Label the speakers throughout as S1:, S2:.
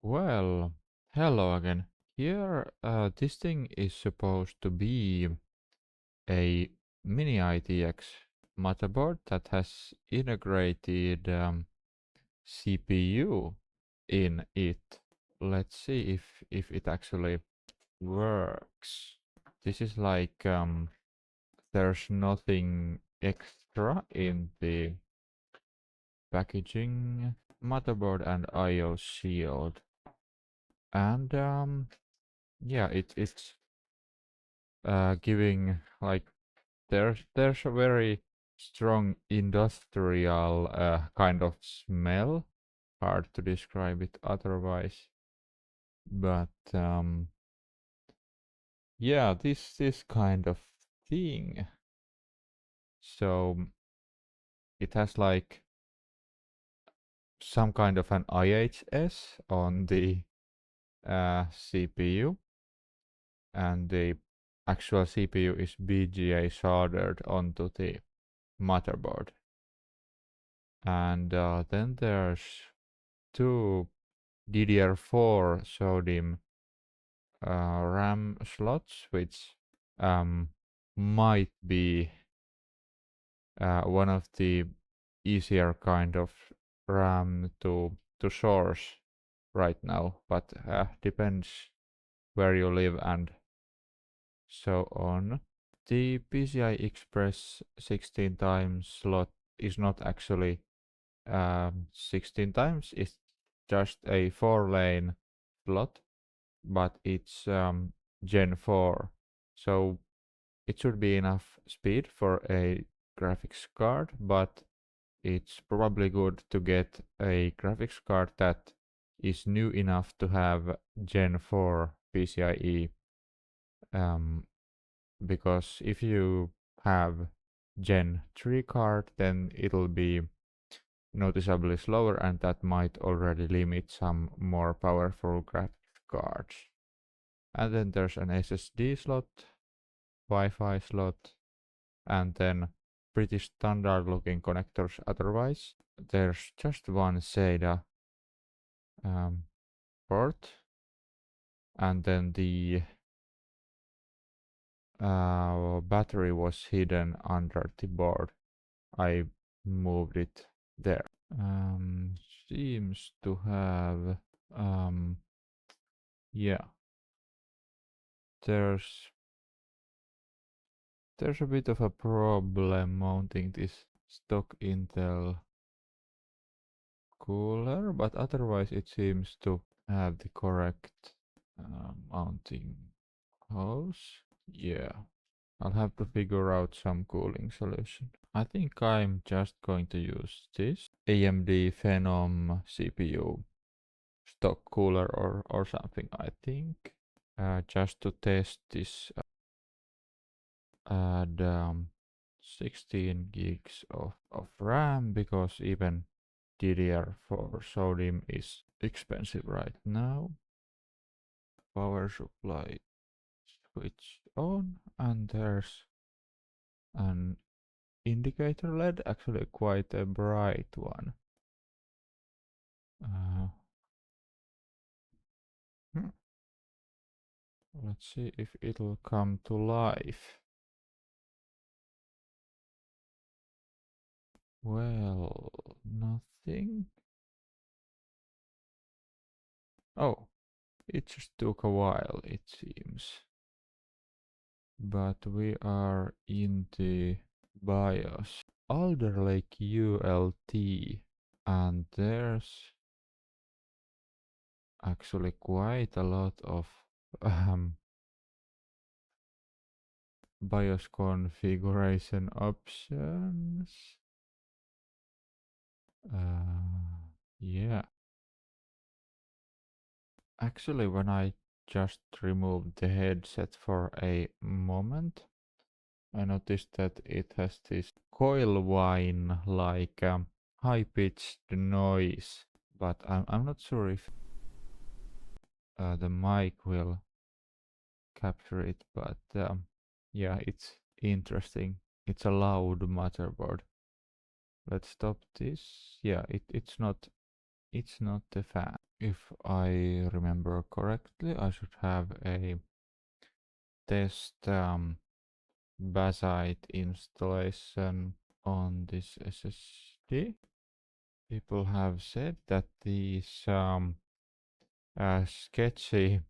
S1: Well, hello again. Here, this thing is supposed to be a Mini-ITX motherboard that has integrated CPU in it. Let's see if it actually works. This is like there's nothing extra in the packaging. Motherboard and I/O shield, and yeah, it's giving like there's a very strong industrial kind of smell. Hard to describe it otherwise, but yeah, this kind of thing. So it has like some kind of an IHS on the CPU, and the actual CPU is BGA soldered onto the motherboard. And then there's two DDR4 SODIMM RAM slots, which might be one of the easier kind of RAM to source right now, but depends where you live and so on. The PCI Express 16 times slot is not actually 16 times, it's just a 4-lane slot, but it's Gen 4, so it should be enough speed for a graphics card, but it's probably good to get a graphics card that is new enough to have Gen 4 PCIe, because if you have Gen 3 card, then it'll be noticeably slower, and that might already limit some more powerful graphics cards. And then there's an SSD slot, Wi-Fi slot, and then pretty standard looking connectors otherwise. There's just one SATA port, and then the battery was hidden under the board. I moved it there. Seems to have yeah, there's a bit of a problem mounting this stock Intel cooler, but otherwise it seems to have the correct mounting holes. Yeah, I'll have to figure out some cooling solution. I think I'm just going to use this AMD Phenom CPU stock cooler or something, I think, just to test this. Add 16 gigs of RAM, because even DDR4 SODIMM is expensive right now. Power supply switch on, and there's an indicator LED, actually quite a bright one. Let's see if it'll come to life. Well, nothing. Oh, it just took a while, it seems. But we are in the BIOS. Alder Lake ULT, and there's actually quite a lot of BIOS configuration options. Yeah. Actually, when I just removed the headset for a moment, I noticed that it has this coil whine like high-pitched noise, but I'm not sure if the mic will capture it, but yeah, it's interesting. It's a loud motherboard. Let's stop this. Yeah, it's not the fan. if I remember correctly, I should have a test Basite installation on this SSD. People have said that these sketchy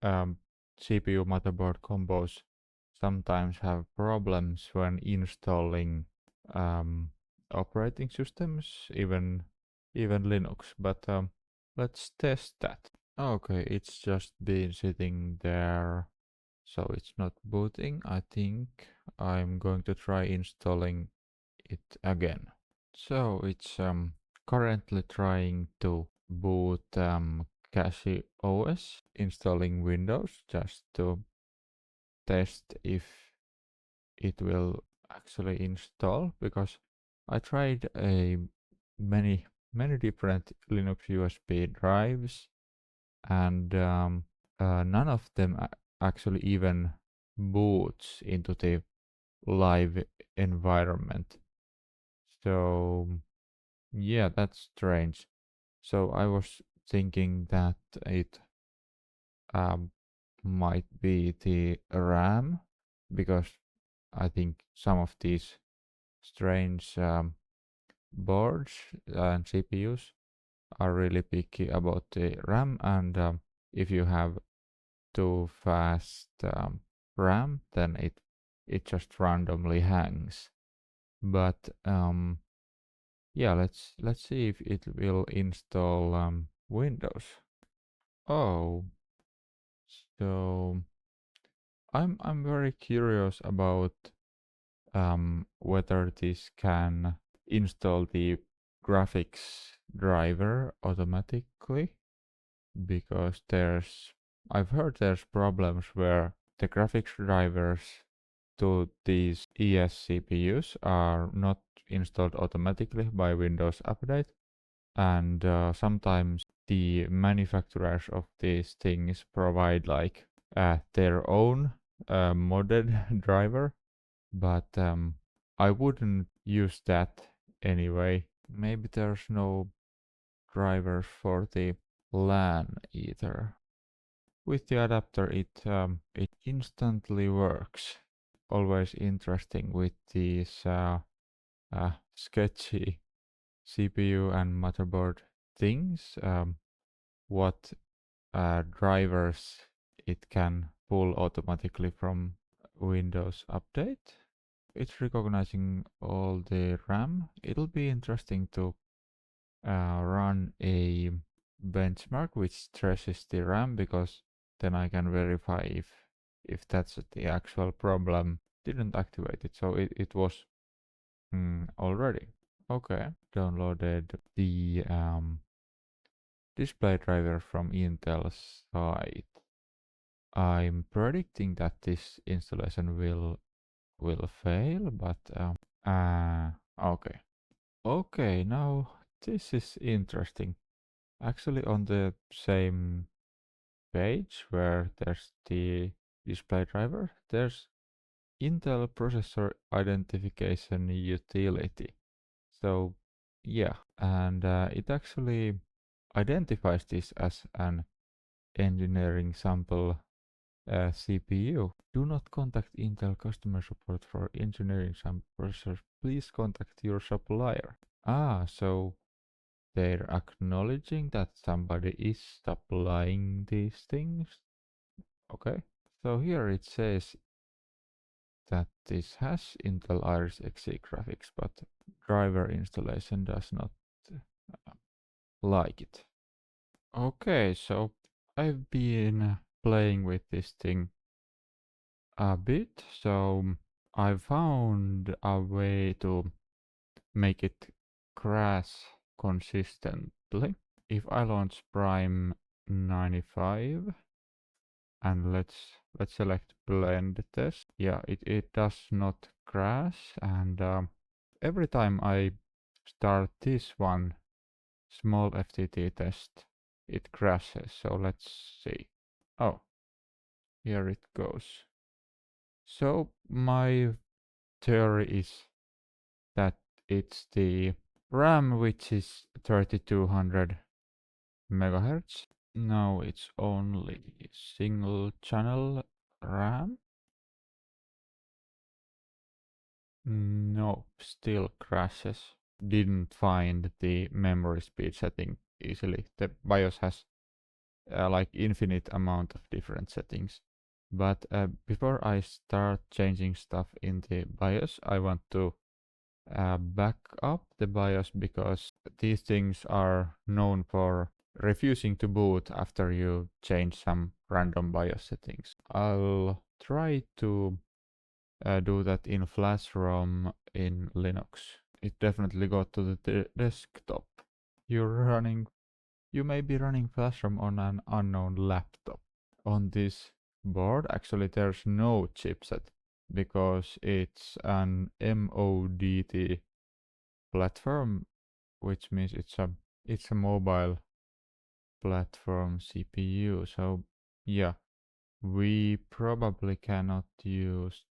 S1: um, CPU motherboard combos sometimes have problems when installing um, operating systems, even Linux. But let's test that. Okay, it's just been sitting there, so it's not booting. I think I'm going to try installing it again. So it's currently trying to boot Cache OS, installing Windows just to test if it will actually install, because I tried a many different Linux USB drives, and none of them actually even boots into the live environment. So yeah, that's strange. So I was thinking that it um, might be the RAM, because I think some of these strange boards and CPUs are really picky about the RAM, and if you have too fast RAM, then it just randomly hangs. But yeah, let's see if it will install Windows. Oh, so I'm very curious about whether this can install the graphics driver automatically, because I've heard there's problems where the graphics drivers to these ES CPUs are not installed automatically by Windows Update, and sometimes the manufacturers of these things provide like their own modded driver, but I wouldn't use that anyway. Maybe there's no drivers for the LAN either. With the adapter, it instantly works. Always interesting with these sketchy CPU and motherboard things. What drivers it can pull automatically from Windows Update. It's recognizing all the RAM. It'll be interesting to run a benchmark which stresses the RAM, because then I can verify if that's the actual problem. Didn't activate it, so it was already. Okay, downloaded the display driver from Intel's site. I'm predicting that this installation will fail, but okay. Okay, now this is interesting. Actually, on the same page where there's the display driver, there's Intel processor identification utility. So yeah, and it actually identifies this as an engineering sample CPU. Do not contact Intel customer support for engineering sample processors. Please contact your supplier. Ah, so they're acknowledging that somebody is supplying these things. Okay. So here it says that this has Intel Iris Xe graphics, but driver installation does not uh, like it. Okay, so I've been playing with this thing a bit, so I found a way to make it crash consistently. If I launch Prime 95 and let's select blend test, yeah, it does not crash, and every time I start this one small FTT test, it crashes. So let's see. Oh, here it goes. So my theory is that it's the RAM, which is 3200 megahertz. Now it's only single channel RAM. Nope, still crashes. Didn't find the memory speed setting easily. The BIOS has like infinite amount of different settings. But before I start changing stuff in the BIOS, I want to back up the BIOS because these things are known for refusing to boot after you change some random BIOS settings. I'll try to do that in Flash ROM in Linux. It definitely got to the desktop. You may be running Flash ROM on an unknown laptop. On this board, actually there's no chipset because it's an MODT platform, which means it's a mobile platform CPU. So yeah, we probably cannot use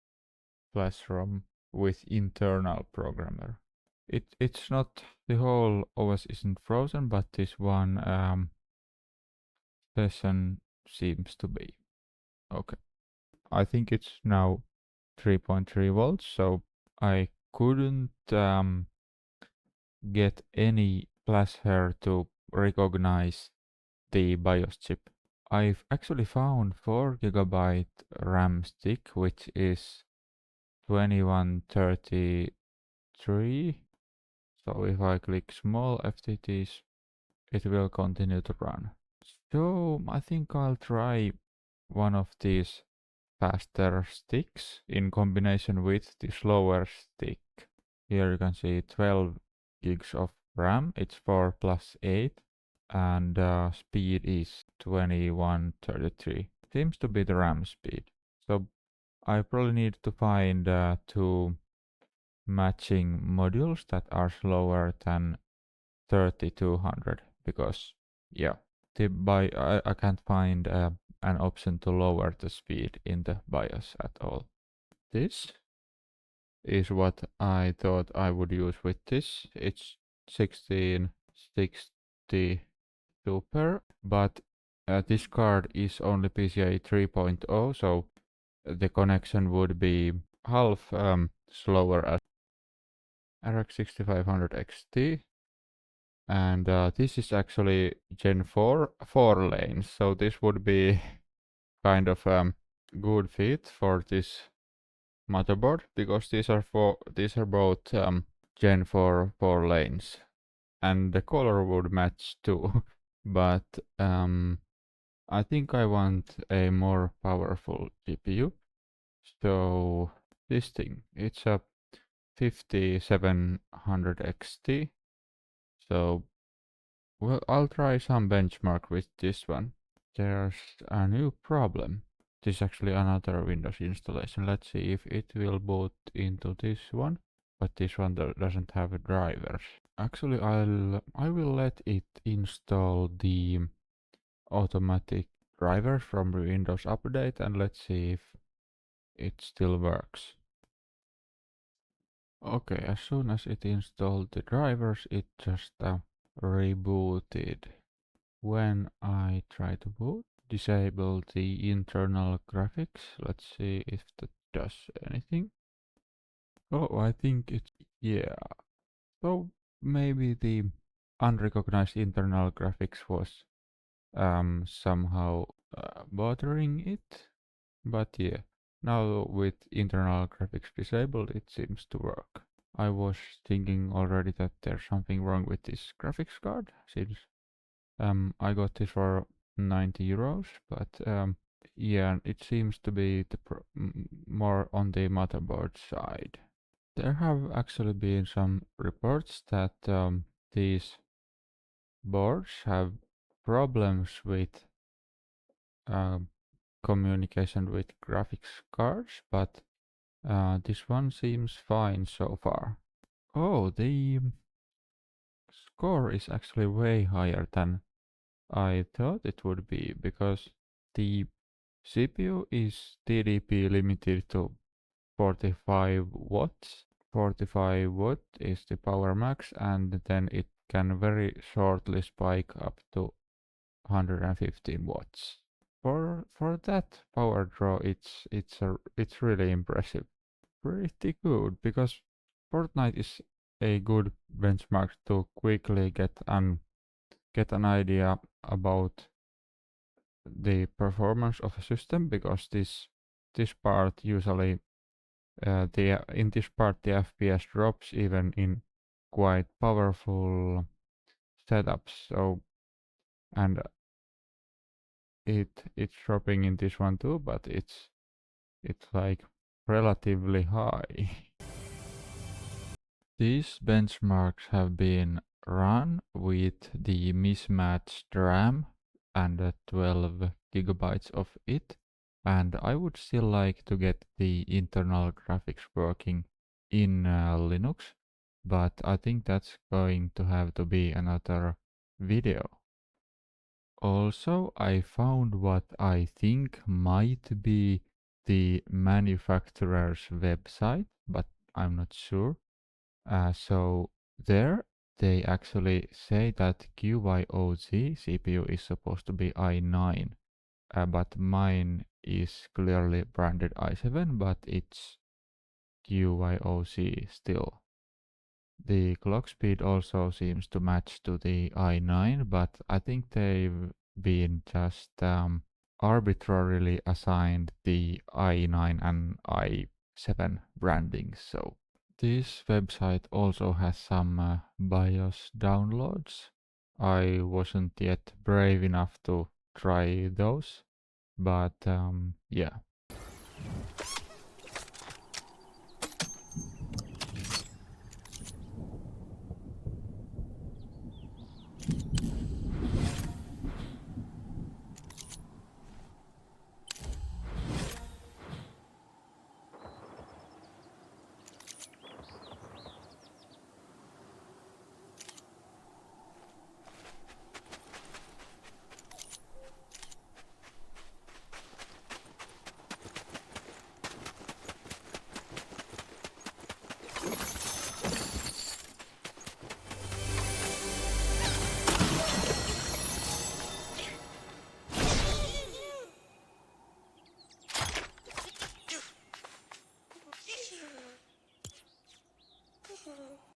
S1: Flash ROM with internal programmer. It's not, the whole OS isn't frozen, but this one session seems to be. Okay. I think it's now 3.3 volts, so I couldn't get any flash here to recognize the BIOS chip. I've actually found 4GB RAM stick, which is 2133. So if I click small FTTs, it will continue to run. So I think I'll try one of these faster sticks in combination with the slower stick. Here you can see 12 gigs of RAM, it's 4 plus 8, and speed is 2133. Seems to be the RAM speed. So I probably need to find two matching modules that are slower than 3200 because yeah, I can't find an option to lower the speed in the BIOS at all. This is what I thought I would use with this. It's 1660 Super, but this card is only PCIe 3.0, so the connection would be half slower as RX 6500 XT. And this is actually Gen 4 4 lanes, so this would be kind of good fit for this motherboard because these are both Gen 4 4 lanes, and the color would match too. But I think I want a more powerful GPU, so this thing, it's a 5700 XT. So well, I'll try some benchmark with this one. There's a new problem. This is actually another Windows installation. Let's see if it will boot into this one. But this one doesn't have drivers. Actually, I will let it install the automatic driver from the Windows Update and let's see if it still works. Okay, as soon as it installed the drivers, it just rebooted. When I try to boot, disable the internal graphics. Let's see if that does anything. Oh, I think it's, yeah. So maybe the unrecognized internal graphics was somehow bothering it. But yeah, now with internal graphics disabled, it seems to work. I was thinking already that there's something wrong with this graphics card, since I got this for 90 euros, but yeah, it seems to be more on the motherboard side. There have actually been some reports that these boards have problems with communication with graphics cards, but this one seems fine so far. Oh, the score is actually way higher than I thought it would be, because the CPU is TDP limited to 45 watts. 45 watt is the power max, and then it can very shortly spike up to 115 watts. For that power draw, it's really impressive. Pretty good, because Fortnite is a good benchmark to quickly get an idea about the performance of a system, because this part usually in this part the FPS drops even in quite powerful setups. So, and it's dropping in this one too, but it's like relatively high. These benchmarks have been run with the mismatched RAM and 12 gigabytes of it, and I would still like to get the internal graphics working in Linux, but I think that's going to have to be another video. Also, I found what I think might be the manufacturer's website, but I'm not sure. So there they actually say that QYOZ CPU is supposed to be i9, but mine is clearly branded i7, but it's QYOZ still. The clock speed also seems to match to the i9, but I think they've been just arbitrarily assigned the i9 and i7 brandings. So this website also has some BIOS downloads. I wasn't yet brave enough to try those, but yeah.